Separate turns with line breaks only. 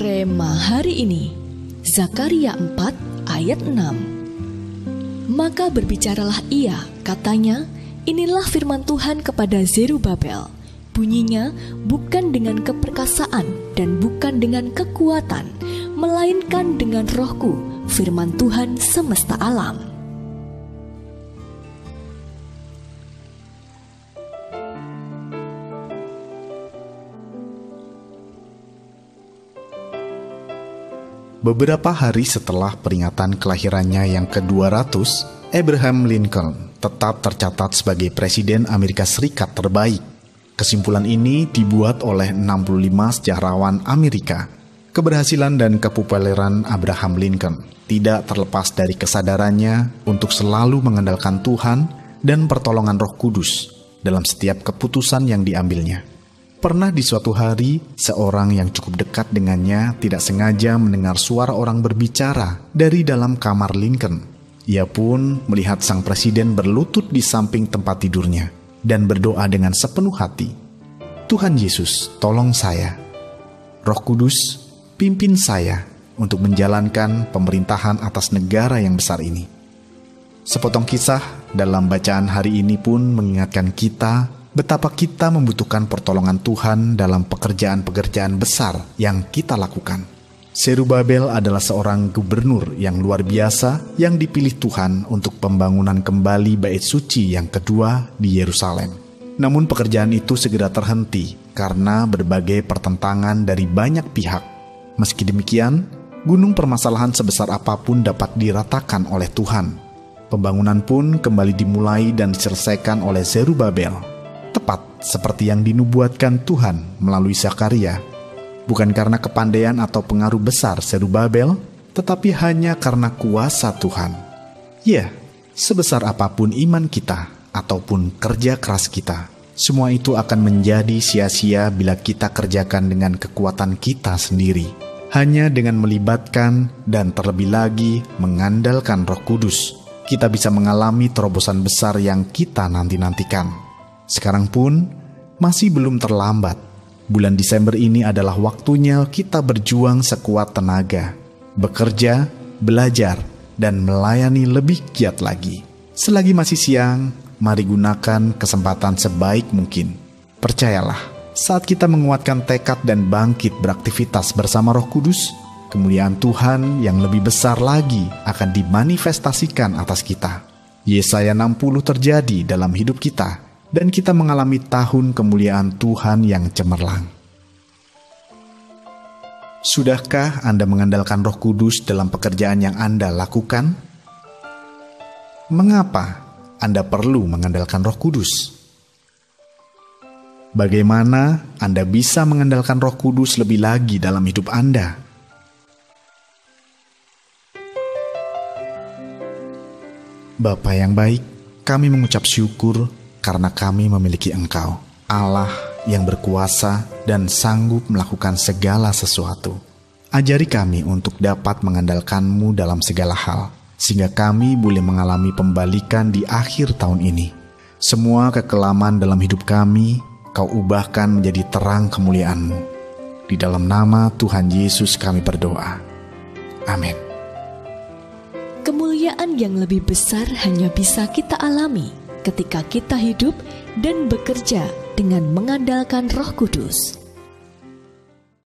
Rema hari ini, Zakaria 4 ayat 6. Maka berbicaralah ia, katanya, inilah firman Tuhan kepada Zerubabel. Bunyinya bukan dengan keperkasaan dan bukan dengan kekuatan, melainkan dengan rohku, firman Tuhan semesta alam.
Beberapa hari setelah peringatan kelahirannya yang ke-200, Abraham Lincoln tetap tercatat sebagai Presiden Amerika Serikat terbaik. Kesimpulan ini dibuat oleh 65 sejarawan Amerika. Keberhasilan dan kepopuleran Abraham Lincoln tidak terlepas dari kesadarannya untuk selalu mengandalkan Tuhan dan pertolongan Roh Kudus dalam setiap keputusan yang diambilnya. Pernah di suatu hari, seorang yang cukup dekat dengannya tidak sengaja mendengar suara orang berbicara dari dalam kamar Lincoln. Ia pun melihat sang presiden berlutut di samping tempat tidurnya dan berdoa dengan sepenuh hati. Tuhan Yesus, tolong saya. Roh Kudus, pimpin saya untuk menjalankan pemerintahan atas negara yang besar ini. Sepotong kisah dalam bacaan hari ini pun mengingatkan kita betapa kita membutuhkan pertolongan Tuhan dalam pekerjaan-pekerjaan besar yang kita lakukan. Zerubabel adalah seorang gubernur yang luar biasa yang dipilih Tuhan untuk pembangunan kembali Bait Suci yang kedua di Yerusalem. Namun pekerjaan itu segera terhenti karena berbagai pertentangan dari banyak pihak. Meski demikian, gunung permasalahan sebesar apapun dapat diratakan oleh Tuhan. Pembangunan pun kembali dimulai dan diselesaikan oleh Zerubabel. Tepat seperti yang dinubuatkan Tuhan melalui Zakaria, bukan karena kepandaian atau pengaruh besar Zerubabel, tetapi hanya karena kuasa Tuhan. Ya, sebesar apapun iman kita ataupun kerja keras kita, semua itu akan menjadi sia-sia bila kita kerjakan dengan kekuatan kita sendiri. Hanya dengan melibatkan dan terlebih lagi mengandalkan Roh Kudus, kita bisa mengalami terobosan besar yang kita nanti-nantikan. Sekarang pun masih belum terlambat. Bulan Desember ini adalah waktunya kita berjuang sekuat tenaga, bekerja, belajar, dan melayani lebih giat lagi. Selagi masih siang, mari gunakan kesempatan sebaik mungkin. Percayalah, saat kita menguatkan tekad dan bangkit beraktivitas bersama Roh Kudus, kemuliaan Tuhan yang lebih besar lagi akan dimanifestasikan atas kita. Yesaya 60 terjadi dalam hidup kita, dan kita mengalami tahun kemuliaan Tuhan yang cemerlang. Sudahkah Anda mengandalkan Roh Kudus dalam pekerjaan yang Anda lakukan? Mengapa Anda perlu mengandalkan Roh Kudus? Bagaimana Anda bisa mengandalkan Roh Kudus lebih lagi dalam hidup Anda? Bapa yang baik, kami mengucap syukur karena kami memiliki Engkau, Allah yang berkuasa dan sanggup melakukan segala sesuatu. Ajari kami untuk dapat mengandalkan-Mu dalam segala hal, sehingga kami boleh mengalami pembalikan di akhir tahun ini. Semua kekelaman dalam hidup kami, Kau ubahkan menjadi terang kemuliaan-Mu. Di dalam nama Tuhan Yesus kami berdoa. Amin.
Kemuliaan yang lebih besar hanya bisa kita alami ketika kita hidup dan bekerja dengan mengandalkan Roh Kudus.